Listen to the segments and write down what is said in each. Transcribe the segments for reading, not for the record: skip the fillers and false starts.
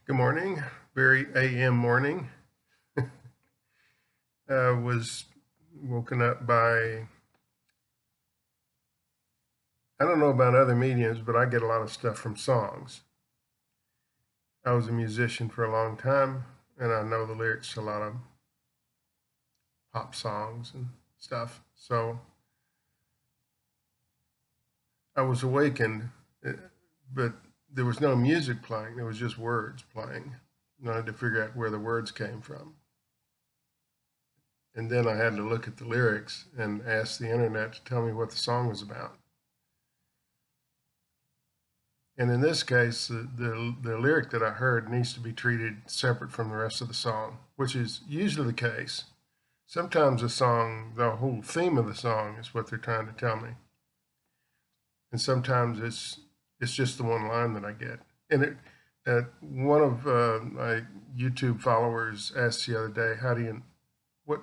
Good morning. Very AM morning. Was woken up by, I don't know about other mediums, but I get a lot of stuff from songs. I was a musician for a long time, and I know the lyrics to a lot of pop songs and stuff. So I was awakened, uh, but there was no music playing. There was just words playing. And I had to figure out where the words came from. And then I had to look at the lyrics and ask the internet to tell me what the song was about. And in this case, the lyric that I heard needs to be treated separate from the rest of the song, which is usually the case. Sometimes a song, the whole theme of the song is what they're trying to tell me. And sometimes it's just the one line that I get. And one of my YouTube followers asked the other day, what,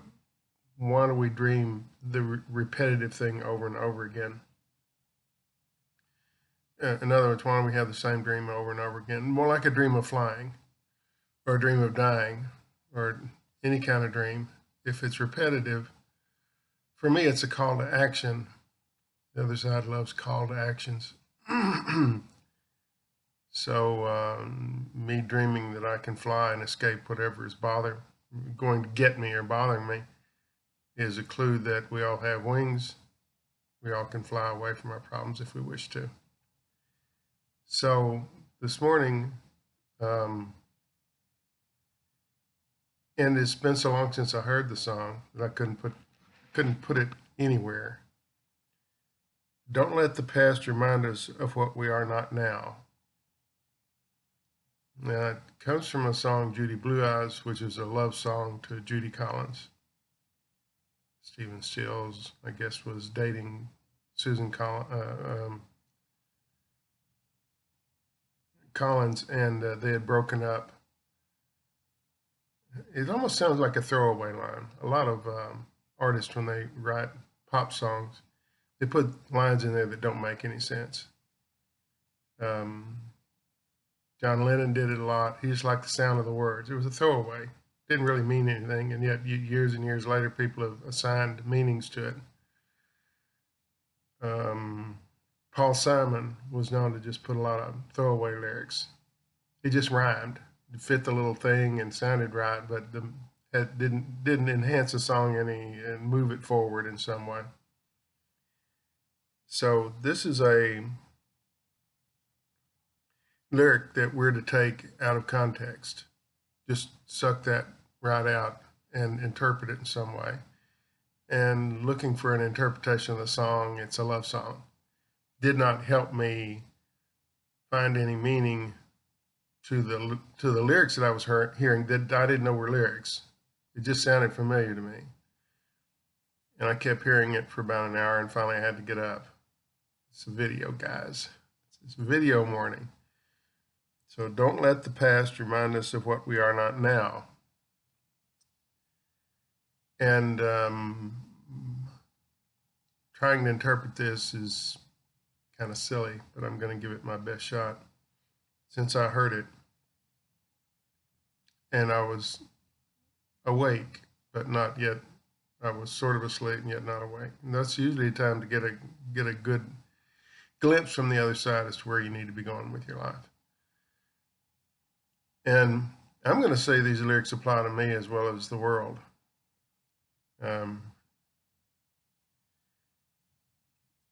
why do we dream the repetitive thing over and over again? In other words, why don't we have the same dream over and over again? More like a dream of flying or a dream of dying or any kind of dream. If it's repetitive, for me, it's a call to action. The other side loves call to actions. So me dreaming that I can fly and escape whatever is going to get me or bothering me is a clue that we all have wings. We all can fly away from our problems if we wish to. So this morning, and it's been so long since I heard the song that I couldn't put it anywhere. Don't let the past remind us of what we are not now. Now, it comes from a song, Judy Blue Eyes, which is a love song to Judy Collins. Stephen Stills, I guess, was dating Susan Collins, and they had broken up. It almost sounds like a throwaway line. A lot of artists, when they write pop songs, they put lines in there that don't make any sense. John Lennon did it a lot. He just liked the sound of the words. It was a throwaway. Didn't really mean anything, and yet years and years later, people have assigned meanings to it. Paul Simon was known to just put a lot of throwaway lyrics. It just rhymed, it fit the little thing and sounded right, but it didn't enhance the song any and move it forward in some way. So this is a lyric that we're to take out of context. Just suck that right out and interpret it in some way. And looking for an interpretation of the song, it's a love song, did not help me find any meaning to the lyrics that I was hearing that I didn't know were lyrics. It just sounded familiar to me. And I kept hearing it for about an hour, and finally I had to get up. It's a video, guys. It's video morning. So don't let the past remind us of what we are not now. And trying to interpret this is kind of silly, but I'm going to give it my best shot. Since I heard it, and I was awake, but not yet. I was sort of asleep and yet not awake. And that's usually a time to get a good glimpse from the other side as to where you need to be going with your life. And I'm going to say these lyrics apply to me as well as the world.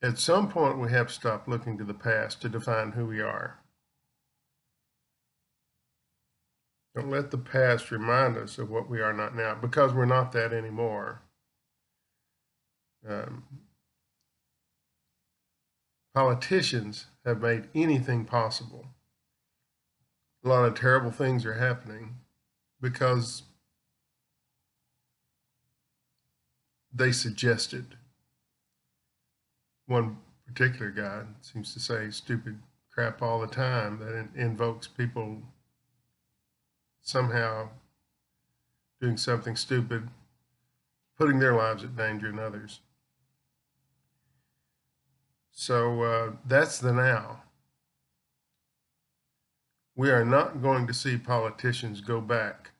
At some point, we have to stop looking to the past to define who we are. Don't let the past remind us of what we are not now, because we're not that anymore. Politicians have made anything possible. A lot of terrible things are happening because they suggested. One particular guy seems to say stupid crap all the time that invokes people somehow doing something stupid, putting their lives at danger and others. So that's the now. We are not going to see politicians go back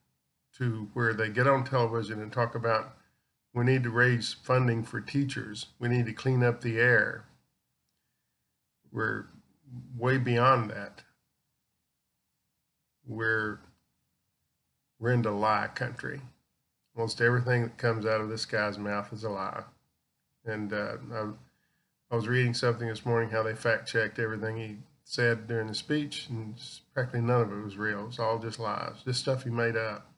to where they get on television and talk about we need to raise funding for teachers. We need to clean up the air. We're way beyond that. We're into lie country. Almost everything that comes out of this guy's mouth is a lie. And I was reading something this morning how they fact checked everything he said during the speech, and practically none of it was real. It's all just lies, just stuff he made up.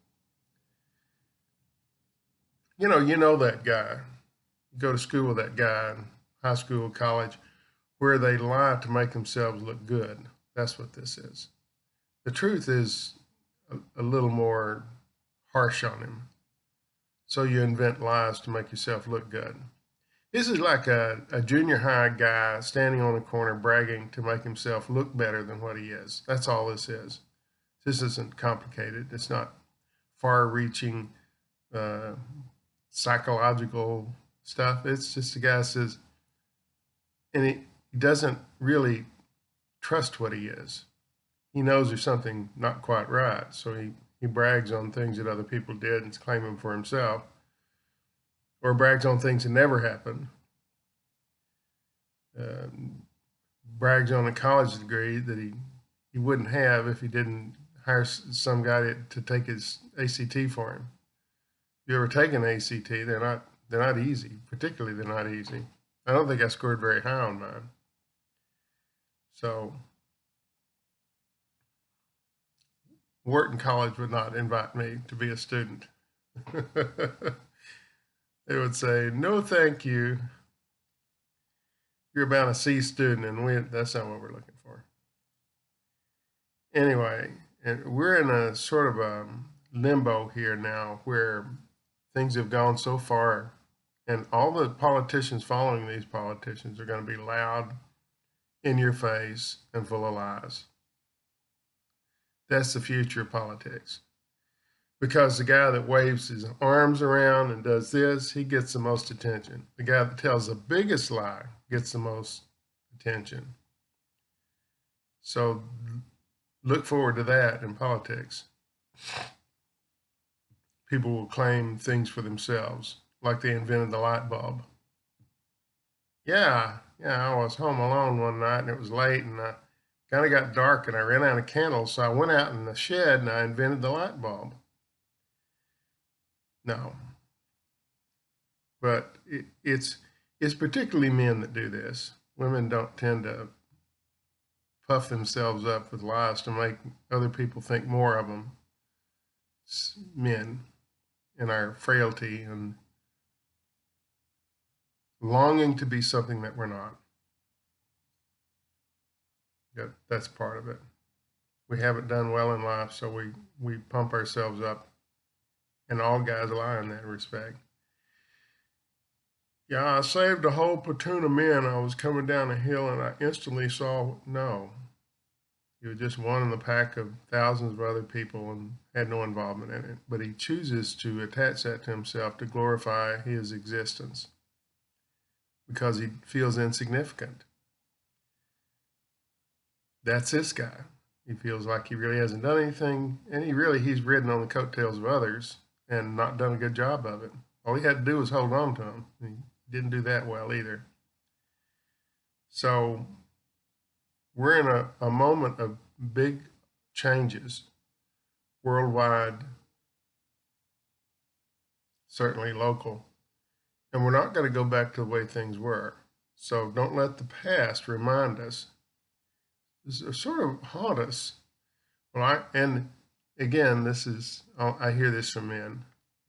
You know that guy. You go to school with that guy in high school, college, where they lie to make themselves look good. That's what this is. The truth is a little more harsh on him. So you invent lies to make yourself look good. This is like a junior high guy standing on a corner bragging to make himself look better than what he is. That's all this is. This isn't complicated. It's not far-reaching psychological stuff. It's just a guy says, and he doesn't really trust what he is. He knows there's something not quite right, so he brags on things that other people did and claim them for himself, or brags on things that never happened. Brags on a college degree that he wouldn't have if he didn't hire some guy to take his ACT for him. If you ever take an ACT, they're not easy. Particularly, they're not easy. I don't think I scored very high on mine. So Wharton College would not invite me to be a student. They would say, no, thank you. You're about a C student, and that's not what we're looking for. Anyway, and we're in a sort of a limbo here now where things have gone so far, and all the politicians following these politicians are going to be loud, in your face, and full of lies. That's the future of politics. Because the guy that waves his arms around and does this, he gets the most attention. The guy that tells the biggest lie gets the most attention. So look forward to that in politics. People will claim things for themselves, like they invented the light bulb. Yeah, I was home alone one night and it was late and I kind of got dark and I ran out of candles, so I went out in the shed and I invented the light bulb. No. But it's particularly men that do this. Women don't tend to puff themselves up with lies to make other people think more of them. It's men in our frailty and longing to be something that we're not. That's part of it. We haven't done well in life, so we pump ourselves up. And all guys lie in that respect. Yeah, I saved a whole platoon of men. I was coming down a hill and I instantly saw, no. He was just one in the pack of thousands of other people and had no involvement in it. But he chooses to attach that to himself to glorify his existence because he feels insignificant. That's this guy. He feels like he really hasn't done anything, and he's ridden on the coattails of others and not done a good job of it. All he had to do was hold on to them. He didn't do that well either. So we're in a moment of big changes worldwide, certainly local, and we're not going to go back to the way things were. So don't let the past remind us, sort of haunt us. Well, and again, I hear this from men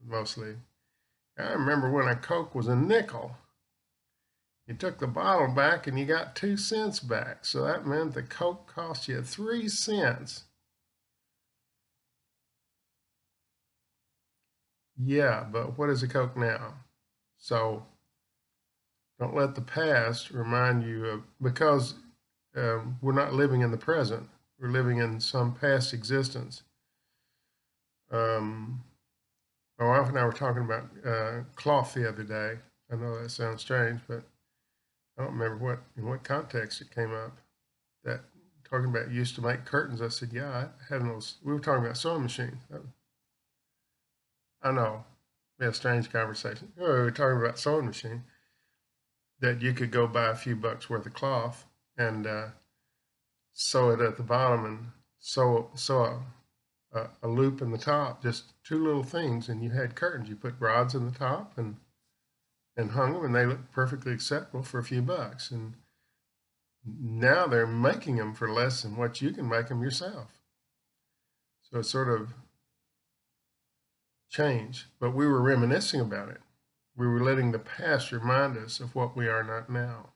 mostly. I remember when a Coke was a nickel. You took the bottle back and you got 2 cents back. So that meant the Coke cost you 3 cents. Yeah, but what is a Coke now? So don't let the past remind you of, because we're not living in the present. We're living in some past existence. My wife and I were talking about cloth the other day. I know that sounds strange, but I don't remember in what context it came up. That talking about used to make curtains. I said, yeah, I had those. We were talking about sewing machines. I know. We had a strange conversation. Oh, we were talking about sewing machine that you could go buy a few bucks worth of cloth and sew it at the bottom and sew a loop in the top, just two little things, and you had curtains. You put rods in the top and hung them, and they looked perfectly acceptable for a few bucks. And now they're making them for less than what you can make them yourself. So it's sort of changed, but we were reminiscing about it. We were letting the past remind us of what we are not now.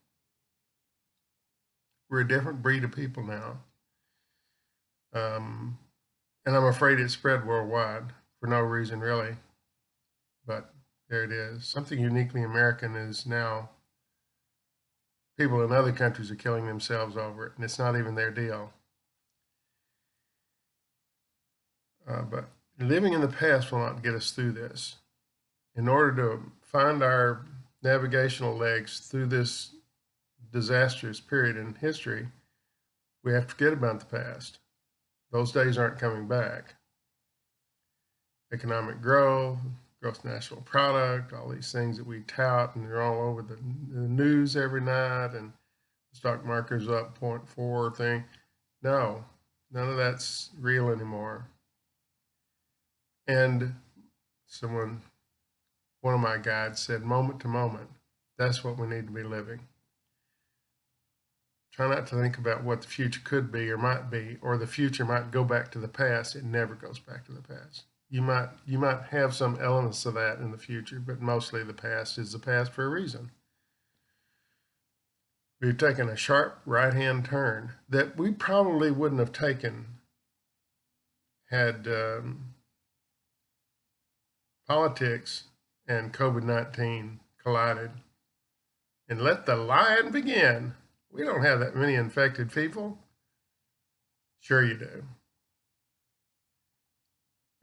We're a different breed of people now. And I'm afraid it spread worldwide for no reason really, but there it is. Something uniquely American is now people in other countries are killing themselves over it, and it's not even their deal. But living in the past will not get us through this. In order to find our navigational legs through this disastrous period in history, we have to forget about the past. Those days aren't coming back. Economic growth, gross national product, all these things that we tout and they're all over the news every night, and the stock market's up 0.4 thing. No, none of that's real anymore. And one of my guides said, moment to moment, that's what we need to be living. Try not to think about what the future could be or might be, or the future might go back to the past. It never goes back to the past. You might have some elements of that in the future, but mostly the past is the past for a reason. We've taken a sharp right-hand turn that we probably wouldn't have taken had politics and COVID-19 collided. And let the lying begin. We don't have that many infected people. Sure you do.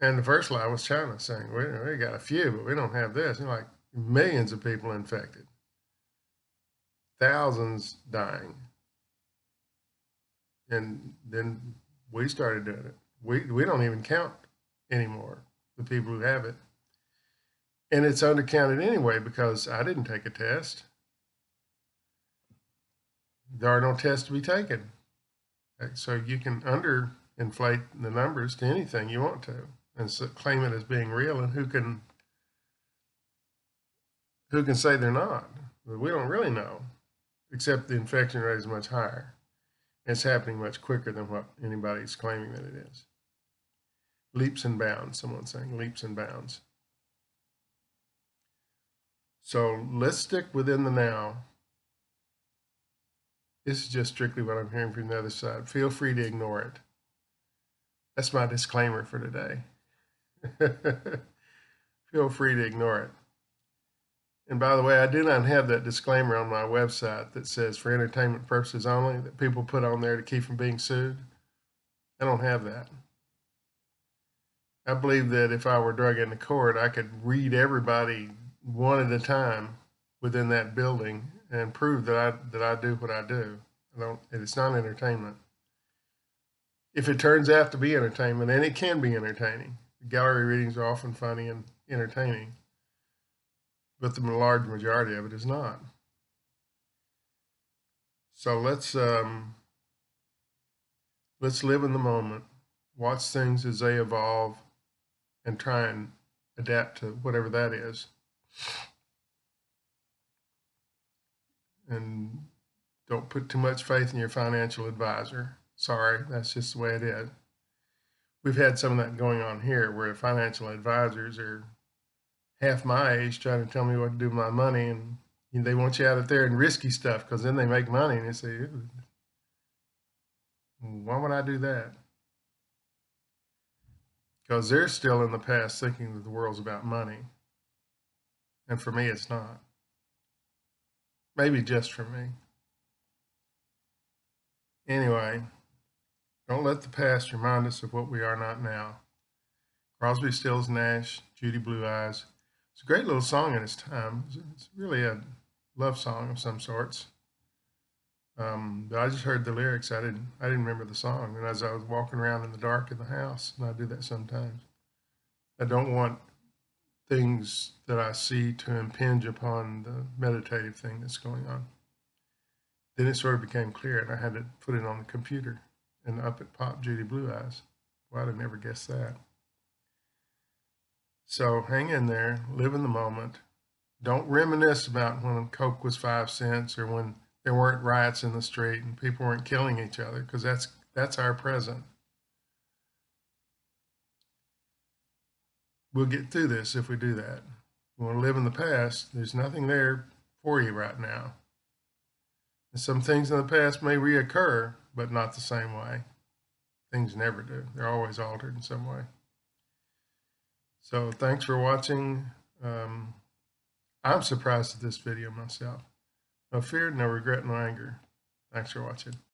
And the first lie was China saying, we got a few, but we don't have this. And like millions of people infected, thousands dying. And then we started doing it. We don't even count anymore, the people who have it. And it's undercounted anyway because I didn't take a test. There are no tests to be taken. So you can underinflate the numbers to anything you want to and so claim it as being real, and who can say they're not? We don't really know, except the infection rate is much higher. It's happening much quicker than what anybody's claiming that it is. Leaps and bounds, someone's saying, leaps and bounds. So let's stick within the now. This is just strictly what I'm hearing from the other side. Feel free to ignore it. That's my disclaimer for today. Feel free to ignore it. And by the way, I do not have that disclaimer on my website that says for entertainment purposes only that people put on there to keep from being sued. I don't have that. I believe that if I were drug into court, I could read everybody one at a time within that building and prove that I do what I do. It's not entertainment. If it turns out to be entertainment, and it can be entertaining, gallery readings are often funny and entertaining, but the large majority of it is not. So let's live in the moment, watch things as they evolve, and try and adapt to whatever that is. And don't put too much faith in your financial advisor. Sorry, that's just the way it is. We've had some of that going on here where financial advisors are half my age trying to tell me what to do with my money, and they want you out there and risky stuff because then they make money, and they say, why would I do that? Because they're still in the past thinking that the world's about money. And for me, it's not. Maybe just for me. Anyway, don't let the past remind us of what we are not now. Crosby, Stills, Nash, Judy Blue Eyes. It's a great little song in its time. It's really a love song of some sorts. But I just heard the lyrics. I didn't remember the song. And as I was walking around in the dark in the house, and I do that sometimes, I don't want things that I see to impinge upon the meditative thing that's going on. Then it sort of became clear, and I had to put it on the computer, and up it popped Judy Blue Eyes. Well, I'd have never guessed that. So hang in there, live in the moment. Don't reminisce about when Coke was 5 cents or when there weren't riots in the street and people weren't killing each other, because that's our present. We'll get through this if we do that. We want to live in the past. There's nothing there for you right now. And some things in the past may reoccur, but not the same way. Things never do. They're always altered in some way. So thanks for watching. I'm surprised at this video myself. No fear, no regret, no anger. Thanks for watching.